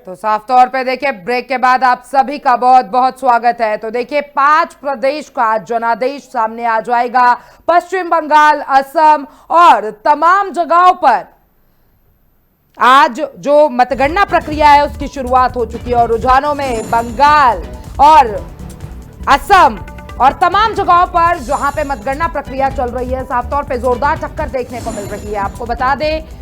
तो साफ तौर पे देखिए, ब्रेक के बाद आप सभी का बहुत बहुत स्वागत है। तो देखिए, 5 प्रदेश का जनादेश सामने आ जाएगा। पश्चिम बंगाल, असम और तमाम जगहों पर आज जो मतगणना प्रक्रिया है उसकी शुरुआत हो चुकी है और रुझानों में बंगाल और असम और तमाम जगहों पर जहां पे मतगणना प्रक्रिया चल रही है, साफ तौर पे जोरदार टक्कर देखने को मिल रही है। आपको बता दें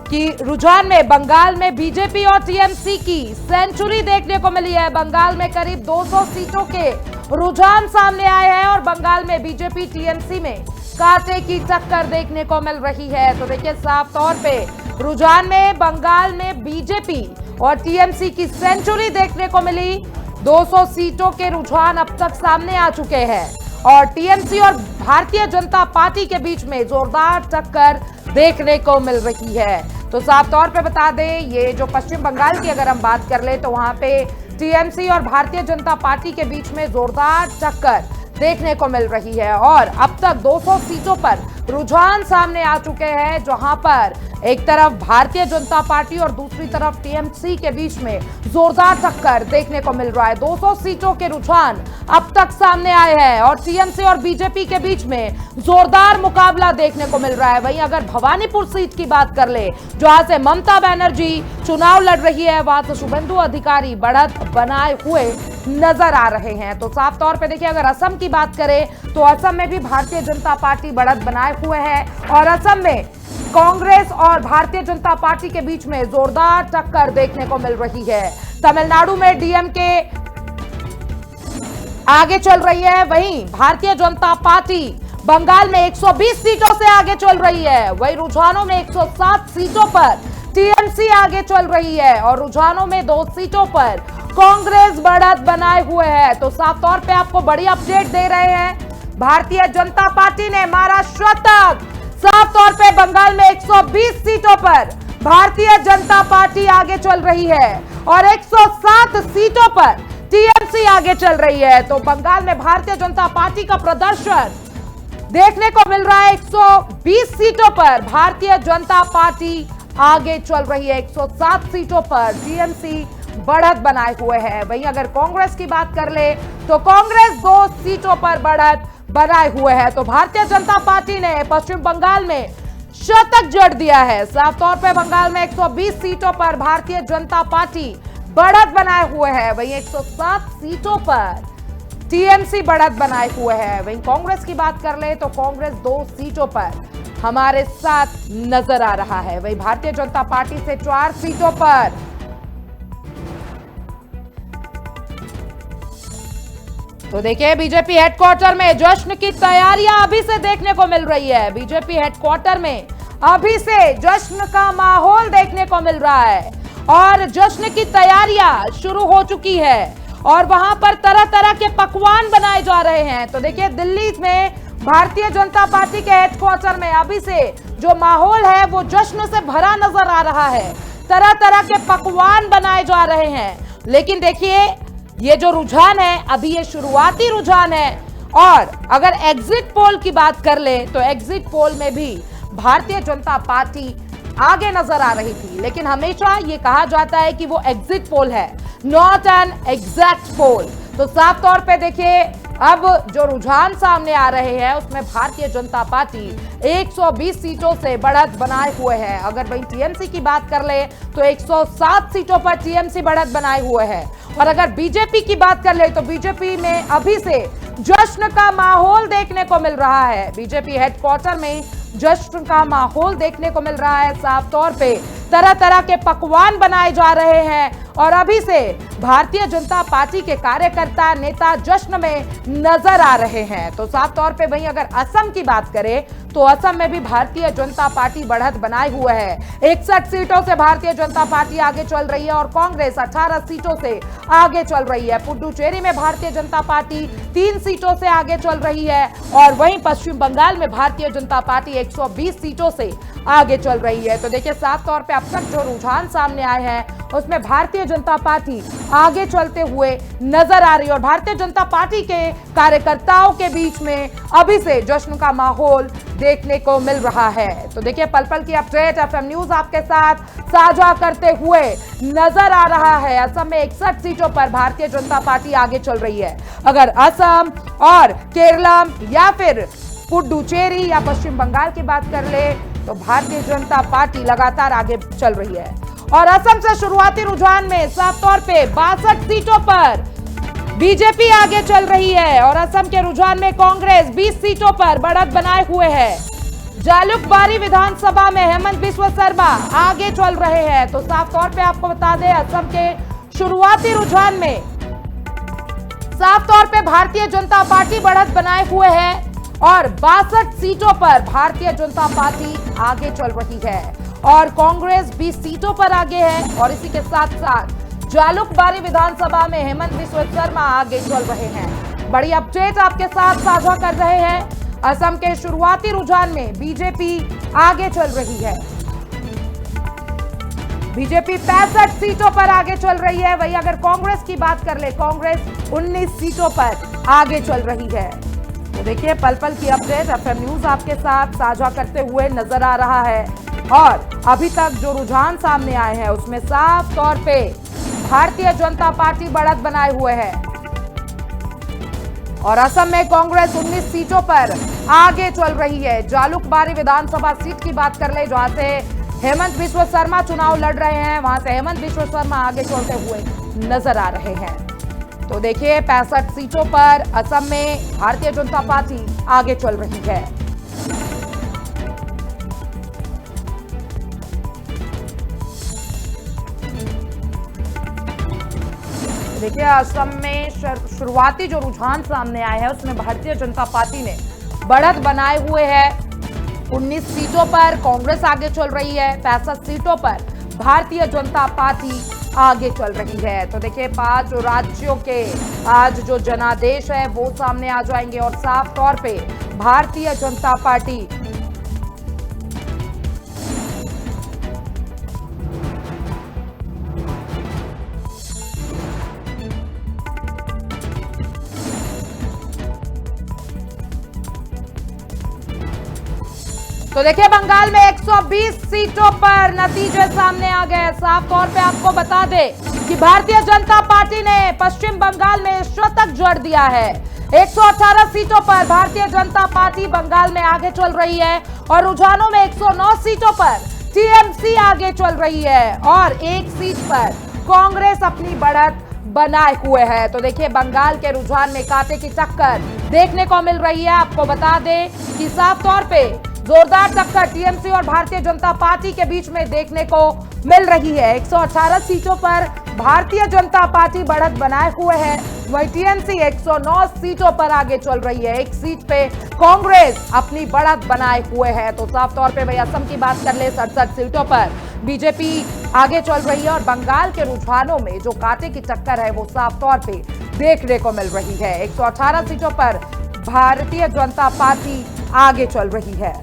कि रुझान में बंगाल में बीजेपी और टीएमसी की सेंचुरी देखने को मिली है। बंगाल में करीब 200 सीटों के रुझान सामने आए हैं और बंगाल में बीजेपी टीएमसी में कांटे की टक्कर देखने को मिल रही है। तो देखिए, साफ तौर पे रुझान में बंगाल में बीजेपी और टीएमसी की सेंचुरी देखने को मिली। 200 सीटों के रुझान अब तक सामने आ चुके हैं और टीएमसी और भारतीय जनता पार्टी के बीच में जोरदार टक्कर देखने को मिल रही है। तो साफ तौर पे बता दें, ये जो पश्चिम बंगाल की अगर हम बात कर ले तो वहां पे टीएमसी और भारतीय जनता पार्टी के बीच में जोरदार टक्कर देखने को मिल रही है और अब तक 200 सीटों पर रुझान सामने आ चुके हैं, जहां पर एक तरफ भारतीय जनता पार्टी और दूसरी तरफ टीएमसी के बीच में जोरदार टक्कर देखने को मिल रहा है। 200 सीटों के रुझान अब तक सामने आए हैं और टीएमसी और बीजेपी के बीच में जोरदार मुकाबला देखने को मिल रहा है। वहीं अगर भवानीपुर सीट की बात कर ले, जहां से ममता बनर्जी चुनाव लड़ रही है, वहां से शुभेंदु अधिकारी बढ़त बनाए हुए नजर आ रहे हैं। तो साफ तौर पे देखिए, अगर असम की बात करें तो असम में भी भारतीय जनता पार्टी बढ़त बनाए हुए है और असम में कांग्रेस और भारतीय जनता पार्टी के बीच में जोरदार टक्कर देखने को मिल रही है। तमिलनाडु में डीएमके आगे चल रही है, वहीं भारतीय जनता पार्टी बंगाल में 120 सीटों से आगे चल रही है। वहीं रुझानों में 107 सीटों पर टीएमसी आगे चल रही है और रुझानों में 2 सीटों पर कांग्रेस बढ़त बनाए हुए है। तो साफ तौर पे आपको बड़ी अपडेट दे रहे हैं। भारतीय जनता पार्टी ने महाराष्ट्र तक साफ तौर पे बंगाल में 120 सीटों पर भारतीय जनता पार्टी आगे चल रही है और 107 सीटों पर टीएमसी आगे चल रही है। तो बंगाल में भारतीय जनता पार्टी का प्रदर्शन देखने को मिल रहा है। 120 सीटों पर भारतीय जनता पार्टी आगे चल रही है, 107 सीटों पर टीएमसी बढ़त बनाए हुए है। वहीं अगर कांग्रेस की बात कर ले तो कांग्रेस 2 सीटों पर बढ़त बनाए हुए है। तो भारतीय जनता पार्टी ने पश्चिम बंगाल में शतक जड़ दिया है। साफ तौर पे बंगाल में 120 सीटों पर भारतीय जनता पार्टी बढ़त बनाए हुए है, वहीं 107 सीटों पर टीएमसी बढ़त बनाए हुए है। वहीं कांग्रेस की बात कर ले तो कांग्रेस 2 सीटों पर हमारे साथ नजर आ रहा है। वहीं भारतीय जनता पार्टी से 4 सीटों पर तो देखिए, बीजेपी हेडक्वार्टर में जश्न की तैयारियां अभी से देखने को मिल रही है। बीजेपी हेडक्वार्टर में अभी से जश्न का माहौल देखने को मिल रहा है और जश्न की तैयारियां शुरू हो चुकी है और वहां पर तरह तरह के पकवान बनाए जा रहे हैं। तो देखिए, दिल्ली में भारतीय जनता पार्टी के हेडक्वार्टर में अभी से जो माहौल है वो जश्न से भरा नजर आ रहा है। तरह तरह के पकवान बनाए जा रहे हैं। लेकिन देखिए, ये जो रुझान है अभी ये शुरुआती रुझान है और अगर एग्जिट पोल की बात कर ले तो एग्जिट पोल में भी भारतीय जनता पार्टी आगे नजर आ रही थी। लेकिन हमेशा ये कहा जाता है कि वो एग्जिट पोल है, नॉट एन एग्जैक्ट पोल। तो साफ तौर पे देखिए, अब जो रुझान सामने आ रहे हैं उसमें भारतीय जनता पार्टी 120 सीटों से बढ़त बनाए हुए है। अगर वहीं टीएमसी की बात कर ले तो 107 सीटों पर टीएमसी बढ़त बनाए हुए है और अगर बीजेपी की बात कर ले तो बीजेपी में अभी से जश्न का माहौल देखने को मिल रहा है। बीजेपी हेडक्वार्टर में जश्न का माहौल देखने को मिल रहा है। साफ तौर पे तरह तरह के पकवान बनाए जा रहे हैं और अभी से भारतीय जनता पार्टी के कार्यकर्ता नेता जश्न में नजर आ रहे हैं। तो साफ तौर पे वहीं अगर असम की बात करें तो असम में भी भारतीय जनता पार्टी बढ़त बनाए हुए है। 61 सीटों से भारतीय जनता पार्टी आगे चल रही है और कांग्रेस 18 सीटों से आगे चल रही है। पुडुचेरी में भारतीय जनता पार्टी 3 सीटों से आगे चल रही है और वहीं पश्चिम बंगाल में भारतीय जनता पार्टी 120 सीटों से आगे चल रही है। तो देखिए, साफ तौर पे अब तक जो रुझान सामने आए हैं उसमें भारतीय भारतीय जनता पार्टी आगे चलते हुए नजर आ रही है और भारतीय जनता पार्टी के कार्यकर्ताओं के बीच में अभी से जश्न का माहौल देखने को मिल रहा है। तो देखिए पल पल की अपडेट एफएम न्यूज आपके साथ साझा करते हुए नजर आ रहा है। असम में 61 सीटों पर भारतीय जनता पार्टी आगे चल रही है। अगर असम और केरलम या फिर पुडुचेरी या पश्चिम बंगाल की बात कर ले तो भारतीय जनता पार्टी लगातार आगे चल रही है। और असम से शुरुआती रुझान में साफ तौर पे 62 सीटों पर बीजेपी आगे चल रही है और असम के रुझान में कांग्रेस 20 सीटों पर बढ़त बनाए हुए है। जालुकबारी विधानसभा में हेमंत बिस्वा शर्मा आगे चल रहे हैं। तो साफ तौर पे आपको बता दें असम के शुरुआती रुझान में साफ तौर पे भारतीय जनता पार्टी बढ़त बनाए हुए है और 62 सीटों पर भारतीय जनता पार्टी आगे चल रही है और कांग्रेस 20 सीटों पर आगे है। और इसी के साथ साथ जालुकबारी विधानसभा में हेमंत बिस्वा शर्मा आगे चल रहे हैं। बड़ी अपडेट आपके साथ साझा कर रहे हैं। असम के शुरुआती रुझान में बीजेपी आगे चल रही है। बीजेपी 65 सीटों पर आगे चल रही है। वहीं अगर कांग्रेस की बात कर ले कांग्रेस 19 सीटों पर आगे चल रही है। तो देखिए पल पल की अपडेट एफएम न्यूज आपके साथ साझा करते हुए नजर आ रहा है और अभी तक जो रुझान सामने आए हैं उसमें साफ तौर पे भारतीय जनता पार्टी बढ़त बनाए हुए है और असम में कांग्रेस 19 सीटों पर आगे चल रही है। जालुकबारी विधानसभा सीट की बात कर ले जहां से हेमंत बिस्वा शर्मा चुनाव लड़ रहे हैं वहां से हेमंत बिस्वा शर्मा आगे चलते हुए नजर आ रहे हैं। तो देखिए 65 सीटों पर असम में भारतीय जनता पार्टी आगे चल रही है। देखिए असम में शुरुआती जो रुझान सामने आए हैं उसमें भारतीय जनता पार्टी ने बढ़त बनाए हुए है। 19 सीटों पर कांग्रेस आगे चल रही है। 65 सीटों पर भारतीय जनता पार्टी आगे चल रही है। तो देखिए 5 राज्यों के आज जो जनादेश है वो सामने आ जाएंगे और साफ तौर पे भारतीय जनता पार्टी तो देखिए बंगाल में 120 सीटों पर नतीजे सामने आ गए। साफ तौर पे आपको बता दें कि भारतीय जनता पार्टी ने पश्चिम बंगाल में शतक जड़ दिया है। 118 सीटों पर भारतीय जनता पार्टी बंगाल में आगे चल रही है और रुझानों में 109 सीटों पर टीएमसी आगे चल रही है और एक सीट पर कांग्रेस अपनी बढ़त बनाए हुए है। तो देखिए बंगाल के रुझान में कांटे की टक्कर देखने को मिल रही है। आपको बता दें कि साफ तौर पे जोरदार टक्कर टीएमसी और भारतीय जनता पार्टी के बीच में देखने को मिल रही है। 118 सीटों पर भारतीय जनता पार्टी बढ़त बनाए हुए है वही टीएमसी 109 सीटों पर आगे चल रही है। एक सीट पे कांग्रेस अपनी बढ़त बनाए हुए है। तो साफ तौर पे भाई असम की बात कर ले 67 सीटों पर बीजेपी आगे चल रही है और बंगाल के रुझानों में जो कांटे की टक्कर है वो साफ तौर पे देखने को मिल रही है। 118 सीटों पर भारतीय जनता पार्टी आगे चल रही है।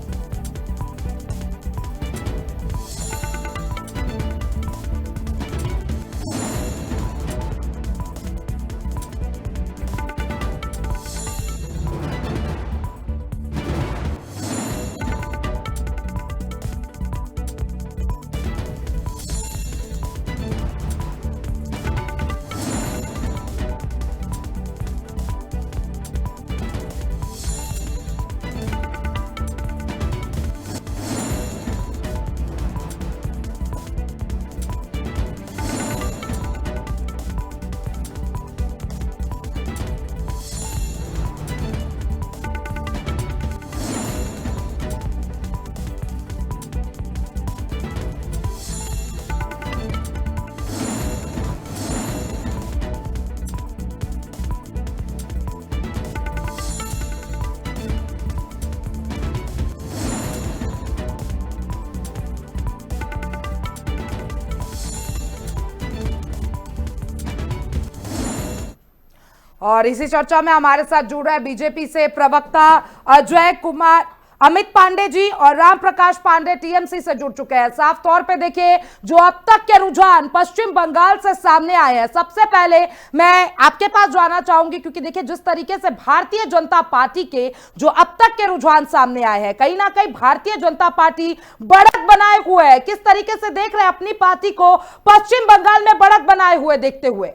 और इसी चर्चा में हमारे साथ जुड़ रहे बीजेपी से प्रवक्ता अजय कुमार अमित पांडे जी और राम प्रकाश पांडे टीएमसी से जुड़ चुके हैं। साफ तौर पे देखिए जो अब तक के रुझान पश्चिम बंगाल से सामने आए हैं, सबसे पहले मैं आपके पास जाना चाहूंगी क्योंकि देखिए जिस तरीके से भारतीय जनता पार्टी के जो अब तक के रुझान सामने आए हैं, कहीं ना कहीं भारतीय जनता पार्टी बढ़त बनाए हुए है। किस तरीके से देख रहे हैं अपनी पार्टी को पश्चिम बंगाल में बढ़त बनाए हुए देखते हुए?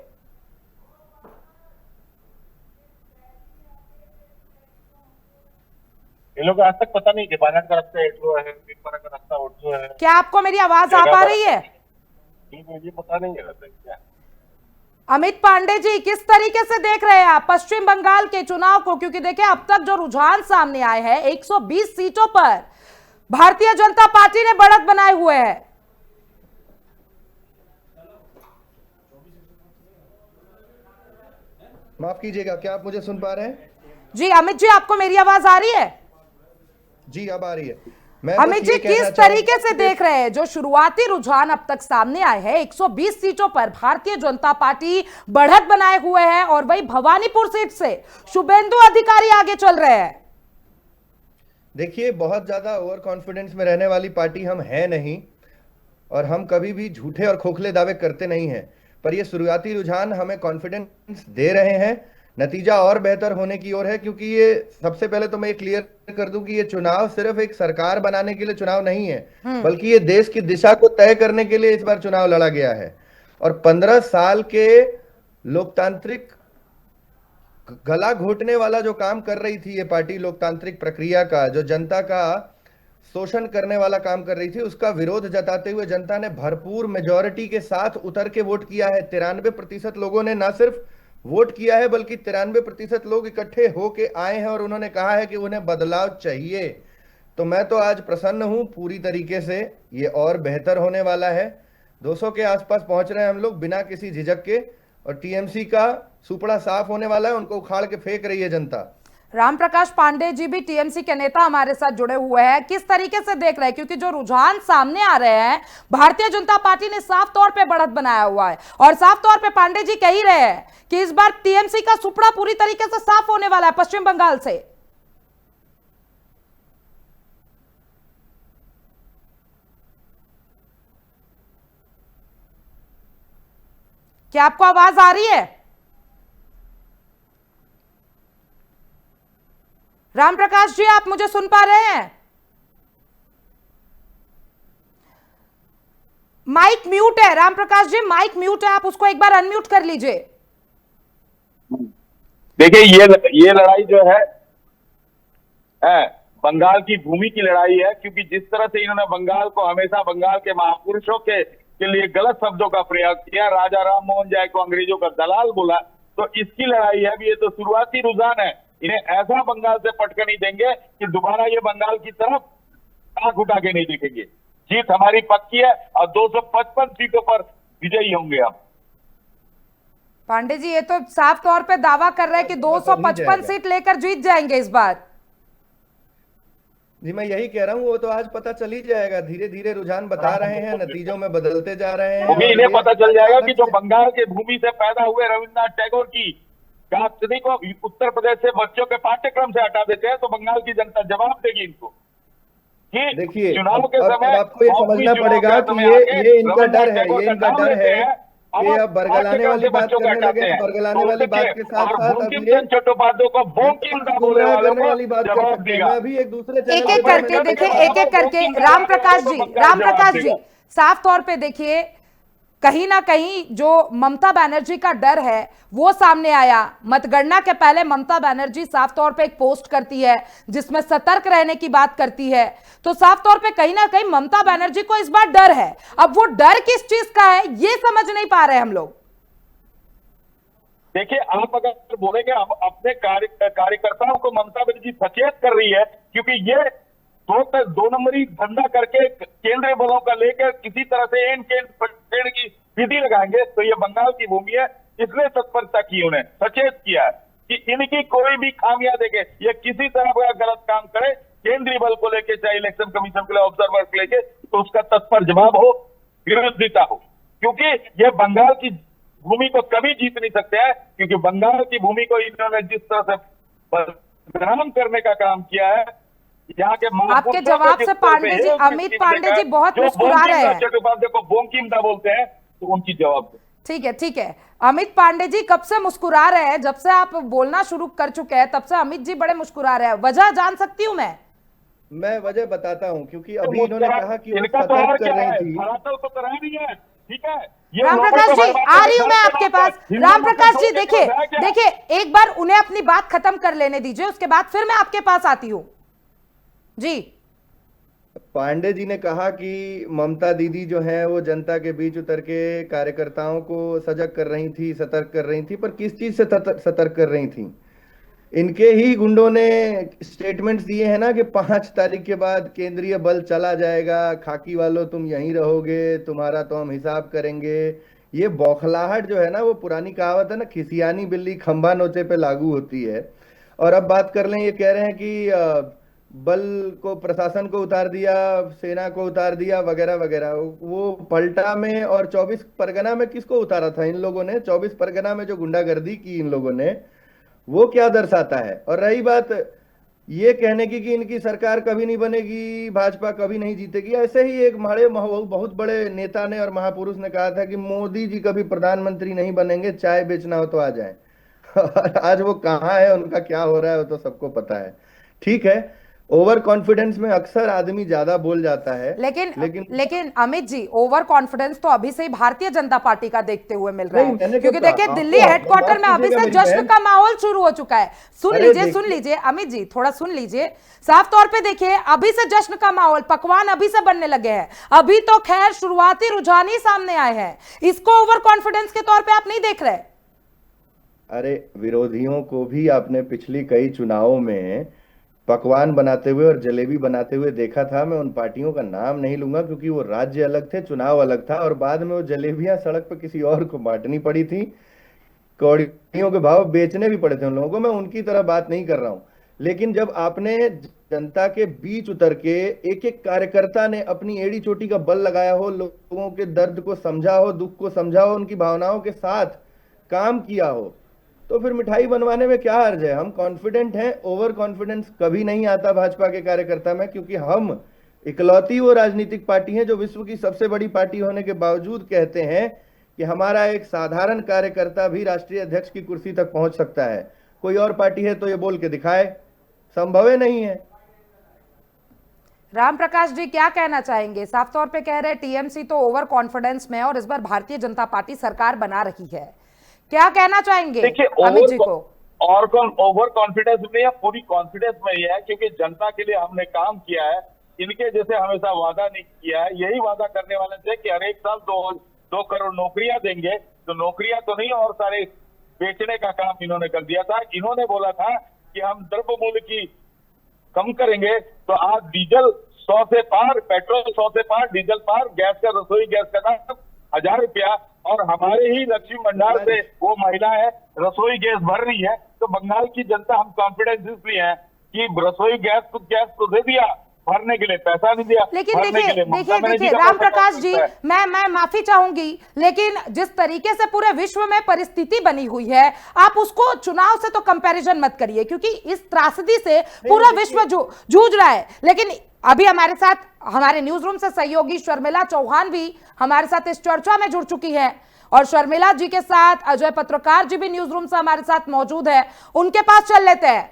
ये लोग आज तक पता नहीं कि बालाघाट का रास्ता एटो है, पीपरा का रास्ता ओटो है। क्या आपको मेरी आवाज आ पा रही है? ये पता नहीं है क्या। अमित पांडे जी, किस तरीके से देख रहे हैं आप पश्चिम बंगाल के चुनाव को? क्योंकि देखिए अब तक जो रुझान सामने आए हैं 120 सीटों पर भारतीय जनता पार्टी ने बढ़त बनाए हुए है। माफ कीजिएगा, क्या आप मुझे सुन पा रहे हैं? जी अमित जी, आपको मेरी आवाज आ रही है? जी अब आ रही है। मैं अमित जी, किस तरीके से देख रहे हैं जो शुरुआती रुझान अब तक सामने आए हैं? 120 सीटों पर भारतीय जनता पार्टी बढ़त बनाए हुए है और वही भवानीपुर सीट से शुभेंदु अधिकारी आगे चल रहे हैं। देखिए, बहुत ज्यादा ओवर कॉन्फिडेंस में रहने वाली पार्टी हम है नहीं और हम कभी भी झूठे और खोखले दावे करते नहीं हैं, पर ये शुरुआती रुझान हमें कॉन्फिडेंस दे रहे हैं। नतीजा और बेहतर होने की ओर है, क्योंकि ये सबसे पहले तो मैं ये क्लियर कर दूं कि ये चुनाव सिर्फ एक सरकार बनाने के लिए चुनाव नहीं है, बल्कि ये देश की दिशा को तय करने के लिए इस बार चुनाव लड़ा गया है। और 15 साल के लोकतांत्रिक गला घोटने वाला जो काम कर रही थी ये पार्टी, लोकतांत्रिक प्रक्रिया का जो जनता का शोषण करने वाला काम कर रही थी, उसका विरोध जताते हुए जनता ने भरपूर मेजॉरिटी के साथ उतर के वोट किया है। 93% लोगों ने ना सिर्फ वोट किया है बल्कि 93% लोग इकट्ठे होके आए हैं और उन्होंने कहा है कि उन्हें बदलाव चाहिए। तो मैं तो आज प्रसन्न हूं पूरी तरीके से। ये और बेहतर होने वाला है। 200 के आसपास पहुंच रहे हैं हम लोग बिना किसी झिझक के, और टीएमसी का सुपड़ा साफ होने वाला है। उनको उखाड़ के फेंक रही है जनता। राम प्रकाश पांडे जी भी टीएमसी के नेता हमारे साथ जुड़े हुए हैं। किस तरीके से देख रहे हैं, क्योंकि जो रुझान सामने आ रहे हैं भारतीय जनता पार्टी ने साफ तौर पे बढ़त बनाया हुआ है और साफ तौर पे पांडे जी कह ही रहे हैं कि इस बार टीएमसी का सुपड़ा पूरी तरीके से साफ होने वाला है पश्चिम बंगाल से। क्या आपको आवाज आ रही है? राम प्रकाश जी, आप मुझे सुन पा रहे हैं? माइक म्यूट है राम प्रकाश जी, माइक म्यूट है, आप उसको एक बार अनम्यूट कर लीजिए। देखिए ये लड़ाई जो है बंगाल की भूमि की लड़ाई है, क्योंकि जिस तरह से इन्होंने बंगाल को हमेशा बंगाल के महापुरुषों के लिए गलत शब्दों का प्रयोग किया, राजा राम मोहन राय को अंग्रेजों का दलाल बोला, तो इसकी लड़ाई है। अभी ये तो शुरुआती रुझान है। इन्हें ऐसा बंगाल से पटक नहीं देंगे कि दोबारा ये बंगाल की तरफ आंख उठा के नहीं देखेंगे। जीत हमारी पक्की है और 255 सीटों पर विजयी होंगे हम। पांडे जी, ये तो साफ तौर पे दावा कर रहे हैं कि 255 सीट लेकर जीत जाएंगे इस बार। जी मैं यही कह रहा हूँ, वो तो आज पता चल ही जाएगा। धीरे धीरे रुझान बता रहे हैं, नतीजों में बदलते जा रहे हैं। क्योंकि इन्हें पता चल जाएगा कि जो बंगाल के भूमि से पैदा हुए रविन्द्रनाथ टैगोर की गायत्री को उत्तर प्रदेश से बच्चों के पाठ्यक्रम से हटा देते हैं तो बंगाल की जनता जवाब देगी इनको। देखिए, चुनाव के समय आपको ये समझना पड़ेगा कि ये इनका डर है, ये इनका डर है कि अब बरगलाने वाली बात करने लगे। बरगलाने वाली बात के साथ साथ अब ये चट्टोपाध्याय को गुमराह करने वाली बात कर सकते हैं। मैं अभी एक दूसरे एक एक करके देखिए, एक एक करके राम प्रकाश जी साफ तौर पे देखिए, कहीं ना कहीं जो ममता बनर्जी का डर है वो सामने आया। मतगणना के पहले ममता बनर्जी साफ तौर पे एक पोस्ट करती है जिसमें सतर्क रहने की बात करती है, तो साफ तौर पे कहीं ना कहीं ममता बनर्जी को इस बार डर है। अब वो डर किस चीज का है ये समझ नहीं पा रहे हम लोग। देखिए, आप अगर बोलेंगे अपने कार्यकर्ताओं को ममता बनर्जी सचेत कर रही है, क्योंकि ये दो नंबरी धंधा करके केंद्रीय बलों का लेकर किसी तरह से एंड की विधि लगाएंगे, तो ये बंगाल की भूमि है। इसलिए तत्परता की, उन्हें सचेत किया कि इनकी कोई भी खामियां देखे, ये किसी तरह का गलत काम करे केंद्रीय बल को लेके, चाहे इलेक्शन कमीशन के लिए ऑब्जर्वर को लेके, तो उसका तत्पर जवाब हो, विरोधिता हो। क्योंकि ये बंगाल की भूमि को कभी जीत नहीं सकते हैं, क्योंकि बंगाल की भूमि को इन्होंने जिस तरह से बदनाम करने का काम किया है, यहाँ के आपके जवाब से पांडे जी, अमित पांडे जी बहुत मुस्कुरा रहे हैं। चट्टोपाध्याय को बोंकीमदा बोलते हैं, तो उनकी जवाब दो। ठीक है, ठीक है। अमित पांडे जी कब से मुस्कुरा रहे हैं? जब से आप बोलना शुरू कर चुके हैं तब से अमित जी बड़े मुस्कुरा रहे हैं। वजह जान सकती हूँ मैं वजह बताता हूँ, क्योंकि अभी इन्होंने कहा कि वो इनका तो और सतर्क कर क्या रही है, थी। धरातल तो करा नहीं है, ठीक है। ये राम लोगों प्रकाश को जी, बर्बाद आ रही हूं मैं करने आपके के पास। नाम पर राम प्रकाश जी हिंदू देखिए, मुसलमान है क्या? देखिए एक बार उन्हें अपनी बात खत्म कर लेने दीजिए, उसके बाद फिर मैं आपके पास आती हूं जी। पांडे जी ने कहा कि ममता दीदी जो है वो जनता के बीच उतर के कार्यकर्ताओं को सजग कर रही थी, सतर्क कर रही थी, पर किस चीज से सतर्क कर रही थी? इनके ही गुंडों ने स्टेटमेंट्स दिए हैं ना कि 5 तारीख के बाद केंद्रीय बल चला जाएगा, खाकी वालों तुम यहीं रहोगे, तुम्हारा तो हम हिसाब करेंगे। ये बौखलाहट जो है ना, वो पुरानी कहावत है ना, खिसियानी बिल्ली खंभा नोचे पे लागू होती है। और अब बात कर लें, ये कह रहे हैं कि बल को, प्रशासन को उतार दिया, सेना को उतार दिया, वगैरह वगैरह। वो पलटा में और 24 परगना में किसको उतारा था इन लोगों ने? 24 परगना में जो गुंडागर्दी की इन लोगों ने, वो क्या दर्शाता है? और रही बात ये कहने की कि इनकी सरकार कभी नहीं बनेगी, भाजपा कभी नहीं जीतेगी, ऐसे ही एक बहुत बड़े नेता ने और महापुरुष ने कहा था कि मोदी जी कभी प्रधानमंत्री नहीं बनेंगे, चाय बेचना हो तो आ जाए। और आज वो कहाँ है, उनका क्या हो रहा है, वो तो सबको पता है। ठीक है, ओवर कॉन्फिडेंस में अक्सर आदमी ज्यादा बोल जाता है, लेकिन अमित जी, ओवर कॉन्फिडेंस तो अभी से ही भारतीय जनता पार्टी का देखते हुए मिल रहा है, क्योंकि देखिए दिल्ली हेडक्वार्टर में अभी से जश्न का माहौल शुरू हो चुका है। सुन लीजिए अमित जी, थोड़ा सुन लीजिए। साफ तौर पे देखिए, अभी से जश्न का माहौल, पकवान अभी से बनने लगे हैं। अभी तो खैर शुरुआती रुझान ही सामने आए हैं, इसको ओवर कॉन्फिडेंस के तौर पर आप नहीं देख रहे? अरे, विरोधियों को भी आपने पिछली कई चुनावों में पकवान बनाते हुए और जलेबी बनाते हुए देखा था। मैं उन पार्टियों का नाम नहीं लूंगा, क्योंकि वो राज्य अलग थे, चुनाव अलग था, और बाद में वो जलेबियां सड़क पर किसी और को बांटनी पड़ी थी, कौड़ियों के भाव बेचने भी पड़े थे उन लोगों को। मैं उनकी तरह बात नहीं कर रहा हूं। लेकिन जब आपने जनता के बीच उतर के एक एक कार्यकर्ता ने अपनी एड़ी चोटी का बल लगाया हो, लोगों के दर्द को समझा हो, दुख को समझा हो, उनकी भावनाओं के साथ काम किया हो, तो फिर मिठाई बनवाने में क्या हर्ज है? हम कॉन्फिडेंट हैं। ओवर कॉन्फिडेंस कभी नहीं आता भाजपा के कार्यकर्ता में, क्योंकि हम इकलौती वो राजनीतिक पार्टी है जो विश्व की सबसे बड़ी पार्टी होने के बावजूद कहते हैं कि हमारा एक साधारण कार्यकर्ता भी राष्ट्रीय अध्यक्ष की कुर्सी तक पहुंच सकता है। कोई और पार्टी है तो ये बोल के दिखाए, संभव ही नहीं है। राम प्रकाश जी क्या कहना चाहेंगे? साफ तौर पे कह रहे हैं टीएमसी तो ओवर कॉन्फिडेंस में है और इस बार भारतीय जनता पार्टी सरकार बना रही है। क्या कहना चाहेंगे अमित जी को? और ओवर कॉन्फिडेंस में या पूरी कॉन्फिडेंस में ही है, क्योंकि जनता के लिए हमने काम किया है। इनके जैसे हमेशा वादा नहीं किया है। यही वादा करने वाले थे कि हर एक साल 2 करोड़ नौकरियां देंगे, तो नौकरियां तो नहीं और सारे बेचने का काम इन्होंने कर दिया था। इन्होंने बोला था कि हम द्रव्य मूल्य की कम करेंगे, तो आज डीजल 100 से पार, पेट्रोल 100 से पार, डीजल पार, गैस का, रसोई गैस का दाम 1000 रुपया। और हमारे ही लक्ष्मी भंडार से वो महिला है रसोई गैस भर रही है। तो बंगाल की जनता, हम कॉन्फिडेंस इसलिए है कि रसोई गैस तो दे दिया, भरने के लिए पैसा नहीं दिया। लेकिन देखिए राम प्रकाश जी, मैं माफी चाहूंगी, लेकिन जिस तरीके से पूरे विश्व में परिस्थिति बनी हुई है, आप उसको चुनाव से तो कंपैरिजन मत करिए, क्योंकि इस त्रासदी से पूरा विश्व जूझ रहा है। लेकिन अभी हमारे साथ, हमारे न्यूज रूम से सहयोगी शर्मिला चौहान भी हमारे साथ इस चर्चा में जुड़ चुकी है, और शर्मिला जी के साथ अजय पत्रकार जी भी न्यूज रूम से हमारे साथ मौजूद है। उनके पास चल लेते हैं।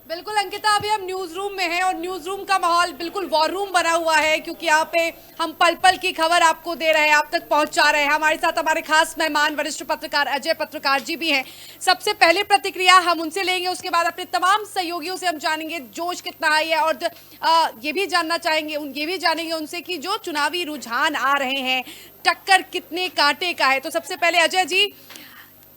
बिल्कुल अंकिता, अभी हम न्यूज रूम में हैं और न्यूज रूम का माहौल बिल्कुल वॉर रूम बना हुआ है, क्योंकि यहाँ पे हम पल पल की खबर आपको दे रहे हैं, आप तक पहुंचा रहे हैं। हमारे साथ हमारे खास मेहमान वरिष्ठ पत्रकार अजय पत्रकार जी भी हैं। सबसे पहले प्रतिक्रिया हम उनसे लेंगे, उसके बाद अपने तमाम सहयोगियों से हम जानेंगे जोश कितना है, और ये भी जानेंगे उनसे कि जो चुनावी रुझान आ रहे हैं, टक्कर कितने कांटे का है। तो सबसे पहले अजय जी,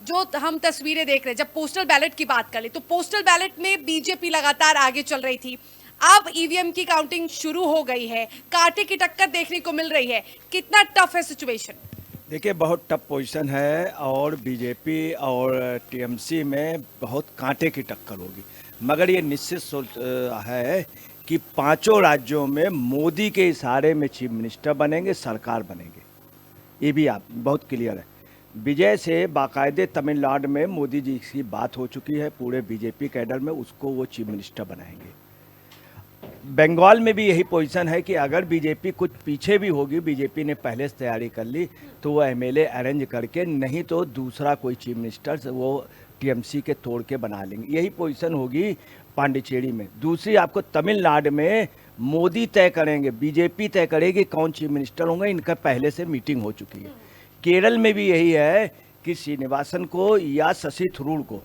जो हम तस्वीरें देख रहे हैं, जब पोस्टल बैलेट की बात करें तो पोस्टल बैलेट में बीजेपी लगातार आगे चल रही थी, अब ईवीएम की काउंटिंग शुरू हो गई है, कांटे की टक्कर देखने को मिल रही है। कितना टफ है सिचुएशन? देखिए, बहुत टफ पोजीशन है और बीजेपी और टीएमसी में बहुत कांटे की टक्कर होगी, मगर ये निश्चित है कि 5 राज्यों में मोदी के इशारे में चीफ मिनिस्टर बनेंगे, सरकार बनेंगे। ये भी आप बहुत क्लियर है। विजय से बाकायदे तमिलनाडु में मोदी जी की बात हो चुकी है, पूरे बीजेपी कैडर में उसको वो चीफ मिनिस्टर बनाएंगे। बंगाल में भी यही पोजीशन है कि अगर बीजेपी कुछ पीछे भी होगी, बीजेपी ने पहले से तैयारी कर ली तो वो एमएलए अरेंज करके, नहीं तो दूसरा कोई चीफ मिनिस्टर वो टीएमसी के तोड़ के बना लेंगे। यही पोजीशन होगी पांडिचेरी में। दूसरी आपको तमिलनाडु में मोदी तय करेंगे, बीजेपी तय करेगी कौन चीफ मिनिस्टर होंगे, इनका पहले से मीटिंग हो चुकी है। केरल में भी यही है कि श्रीनिवासन को या शशि थरूर को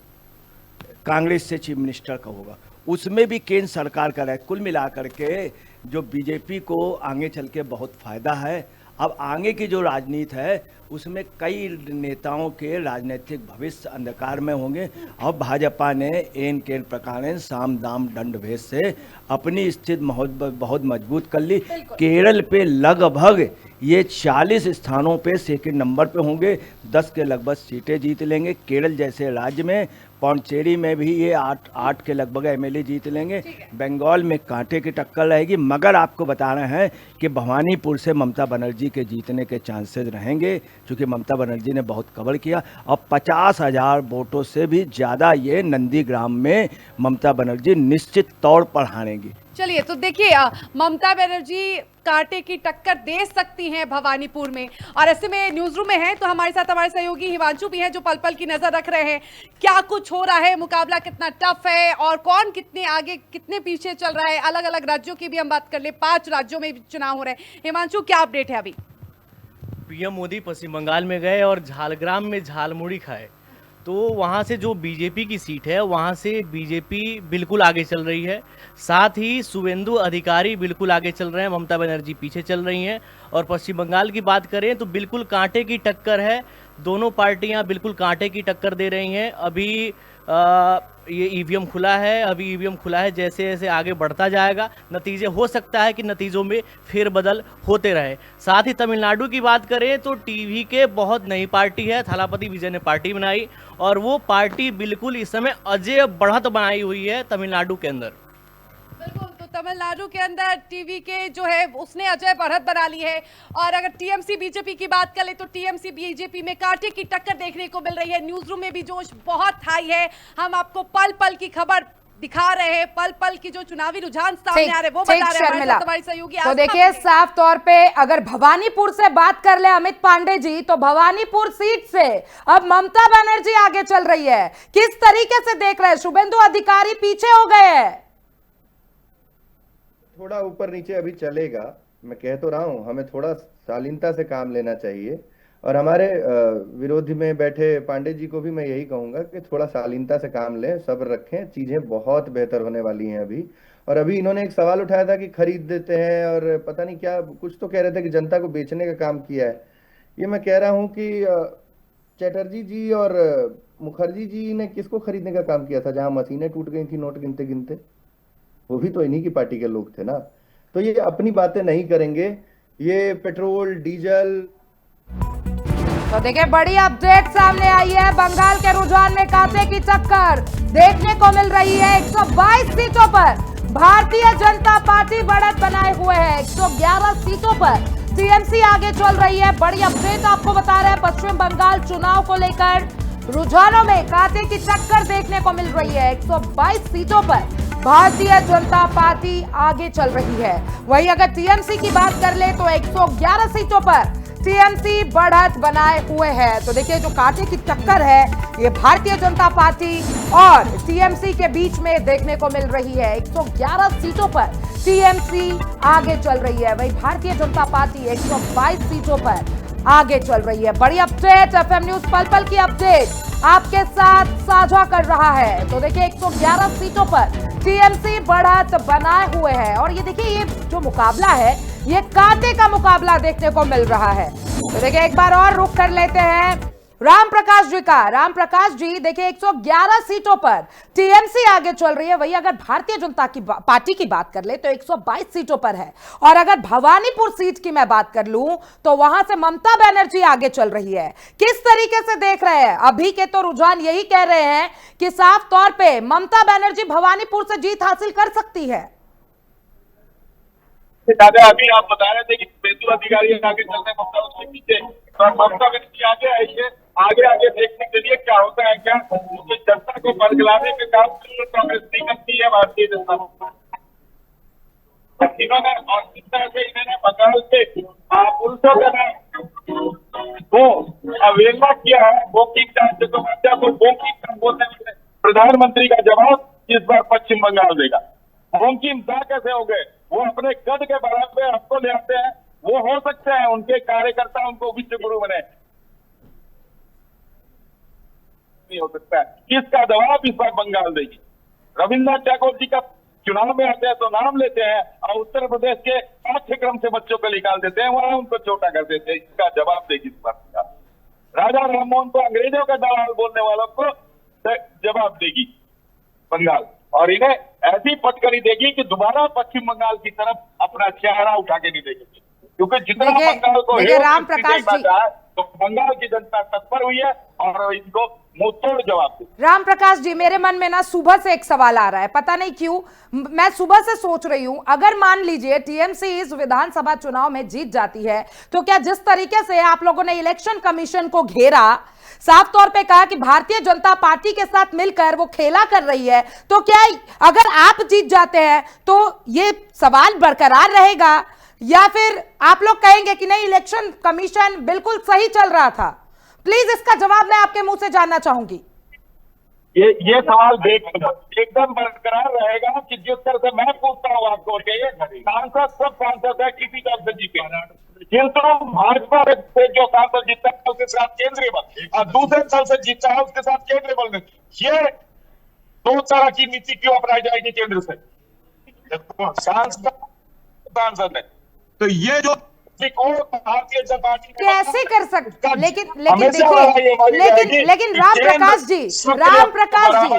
कांग्रेस से चीफ मिनिस्टर का होगा, उसमें भी केंद्र सरकार का है। कुल मिलाकर के जो बीजेपी को आगे चल के बहुत फायदा है। अब आगे की जो राजनीति है उसमें कई नेताओं के राजनीतिक भविष्य अंधकार में होंगे। अब भाजपा ने एन केन प्रकार साम दाम दंड भेद से अपनी स्थिति बहुत मजबूत कर ली। केरल पे लगभग ये 40 स्थानों पे सेकंड नंबर पे होंगे, 10 के लगभग सीटें जीत लेंगे। केरल जैसे राज्य में पौंडचेरी में भी ये 8 के लगभग एमएलए जीत लेंगे। बंगाल में कांटे की टक्कर रहेगी, मगर आपको बता रहे हैं कि भवानीपुर से ममता बनर्जी के जीतने के चांसेस रहेंगे, क्योंकि ममता बनर्जी ने बहुत कवर किया। और 50,000 वोटों से भी ज़्यादा ये नंदीग्राम में ममता बनर्जी निश्चित तौर पर हारेंगी। चलिए, तो देखिए ममता बनर्जी कांटे की टक्कर दे सकती हैं भवानीपुर में, और ऐसे में न्यूज रूम में हैं तो हमारे साथ हमारे सहयोगी हिमांशु भी हैं जो पल पल की नजर रख रहे हैं। क्या कुछ हो रहा है, मुकाबला कितना टफ है और कौन कितने आगे कितने पीछे चल रहा है। अलग अलग राज्यों की भी हम बात कर ले, 5 राज्यों में चुनाव हो रहे हैं। हिमांशु, क्या अपडेट है अभी? पीएम मोदी पश्चिम बंगाल में गए और झालग्राम में झालमुड़ी खाए, तो वहाँ से जो बीजेपी की सीट है वहाँ से बीजेपी बिल्कुल आगे चल रही है। साथ ही शुवेंदु अधिकारी बिल्कुल आगे चल रहे हैं, ममता बनर्जी पीछे चल रही हैं। और पश्चिम बंगाल की बात करें तो बिल्कुल कांटे की टक्कर है, दोनों पार्टियां बिल्कुल कांटे की टक्कर दे रही हैं। अभी ये ईवीएम खुला है, अभी ईवीएम खुला है, जैसे जैसे आगे बढ़ता जाएगा नतीजे हो सकता है कि नतीजों में फेरबदल होते रहे। साथ ही तमिलनाडु की बात करें तो टीवी के बहुत नई पार्टी है, थालापति विजय ने पार्टी बनाई और वो पार्टी बिल्कुल इस समय अजय बढ़त बनाई हुई है तमिलनाडु के अंदर। बिल्कुल, तो तमिलनाडु के अंदर टीवी के जो है उसने अजय बढ़त बना ली है। और अगर टीएमसी बीजेपी की बात करें तो टीएमसी बीजेपी में कांटे की टक्कर देखने को मिल रही है। न्यूज रूम में भी जोश बहुत हाई है, हम आपको पल पल की खबर दिखा रहे हैं, पल पल की जो चुनावी रुझान सामने आ रहे हैं वो बता रहे हैं हमारे तुम्हारी सहयोगी। तो देखिए, साफ तौर पे अगर भवानीपुर से बात कर ले अमित पांडे जी, तो भवानीपुर सीट से अब ममता बनर्जी आगे चल रही है। किस तरीके से देख रहे हैं? शुभेंदु अधिकारी पीछे हो गए हैं। थोड़ा ऊपर नीचे अभी चलेगा, मैं कह तो रहा हूं, हमें थोड़ा शालीनता से काम लेना चाहिए। और हमारे विरोधी में बैठे पांडे जी को भी मैं यही कहूंगा कि थोड़ा शालीनता से काम लें, सब्र रखें, चीजें बहुत बेहतर होने वाली हैं अभी। और अभी इन्होंने एक सवाल उठाया था कि खरीद देते हैं और पता नहीं क्या कुछ तो कह रहे थे कि जनता को बेचने का काम किया है। ये मैं कह रहा हूं कि चटर्जी जी और मुखर्जी जी ने किसको खरीदने का काम किया था? जहां मशीनें टूट गई थी नोट गिनते गिनते, वो भी तो इन्हीं की पार्टी के लोग थे ना। तो ये अपनी बातें नहीं करेंगे, ये पेट्रोल डीजल। तो देखिए, बड़ी अपडेट सामने आई है। बंगाल के रुझान में कांटे की टक्कर देखने को मिल रही है। 122 सीटों पर भारतीय जनता पार्टी बढ़त बनाए हुए है। 111 सीटों पर टीएमसी आगे चल रही है। बड़ी अपडेट आपको बता रहे हैं, पश्चिम बंगाल चुनाव को लेकर रुझानों में कांटे की टक्कर देखने को मिल रही है। 122 सीटों पर भारतीय जनता पार्टी आगे चल रही है। वहीं अगर टीएमसी की बात कर ले तो 111 सीटों पर टीएमसी बढ़त बनाए हुए है। तो देखिए, जो कांटे की टक्कर है ये भारतीय जनता पार्टी और टीएमसी के बीच में देखने को मिल रही है। 111 सीटों पर टीएमसी आगे चल रही है, वहीं भारतीय जनता पार्टी 122 सीटों पर आगे चल रही है। बड़ी अपडेट, एफएम न्यूज पल पल की अपडेट आपके साथ साझा कर रहा है। तो देखिए, 111 सीटों पर टीएमसी बढ़त बनाए हुए है और ये देखिए, ये जो मुकाबला है ये कांटे का मुकाबला देखने को मिल रहा है। तो देखिए, एक बार और रुख कर लेते हैं राम प्रकाश जी का। राम प्रकाश जी, देखिए 111 सीटों पर टीएमसी आगे चल रही है, वही अगर भारतीय जनता की पार्टी की बात कर ले तो 122 सीटों पर है। और अगर भवानीपुर सीट की मैं बात कर लूं तो वहां से ममता बनर्जी आगे चल रही है। किस तरीके से देख रहे हैं? अभी के तो रुझान यही कह रहे हैं कि साफ तौर पर ममता बनर्जी भवानीपुर से जीत हासिल कर सकती है। दादा, अभी आप बता रहे थे कि शुभेंदु अधिकारी आगे चल रहे, ममता उसके पीछे, तो ममता बनर्जी आगे आई है। आगे आगे देखने के लिए क्या होता है, क्या क्योंकि जनता को बरगलाने के काम कांग्रेस नहीं करती है भारतीय जनता पार्टी। इन्होंने और इस तरह से इन्होंने बंगाल से पुरुषों का वो अवहेलना किया है, वो की चट्टोपाध्याय को वो की बोलने वाले प्रधानमंत्री का जवाब इस बार पश्चिम बंगाल देगा। मुमकिन था कैसे हो गए, वो अपने कद के बराबर हमको ले आते हैं, वो हो सकते हैं उनके कार्यकर्ता उनको विश्व गुरु बने, नहीं हो सकता है। इसका जवाब इस बार बंगाल देगी। रविन्द्रनाथ टैगोर जी का चुनाव में आते हैं तो नाम लेते हैं और उत्तर प्रदेश के पाठ्यक्रम से बच्चों को निकाल देते हैं, वहां उनको छोटा कर देते हैं। इसका जवाब देगी इस बार बंगाल। राजा राममोहन को अंग्रेजों का दलाल बोलने वालों को जवाब देगी बंगाल, और इन्हें ऐसी पटकनी देगी कि दोबारा पश्चिम बंगाल की तरफ अपना चेहरा उठा के नहीं देगी, क्योंकि जितना बंगाल को राम प्रकाश जी, तो बंगाल की जनता तत्पर हुई है और इनको मुंह तोड़ जवाब दे। राम प्रकाश जी, मेरे मन में ना सुबह से एक सवाल आ रहा है, पता नहीं क्यों मैं सुबह से सोच रही हूं, अगर मान लीजिए टीएमसी इस विधानसभा चुनाव में जीत जाती है तो क्या जिस तरीके से आप लोगों ने इलेक्शन कमीशन को घेरा, साफ तौर पे कहा कि भारतीय जनता पार्टी के साथ मिलकर वो खेला कर रही है, तो क्या अगर आप जीत जाते हैं तो ये सवाल बरकरार रहेगा या फिर आप लोग कहेंगे कि नहीं इलेक्शन कमीशन बिल्कुल सही चल रहा था? प्लीज इसका जवाब मैं आपके मुंह से जानना चाहूंगी। ये सवाल एकदम बरकरार रहेगा कि जिस तरह से मैं पूछता हूँ आपको कि सांसद सब सांसद है किसी दल से जीते, किंतु भाजपा से जो सांसद जीतता है उसके साथ केंद्रीय बल और दूसरे दल से जीतता है उसके साथ केंद्रीय बल में, ये दो तरह की नीति क्यों अपनाई जाएगी केंद्र से? सांसद है तो ये जो भारतीय जनता पार्टी कैसे कर सकते, लेकिन देखिए, लेकिन राम प्रकाश जी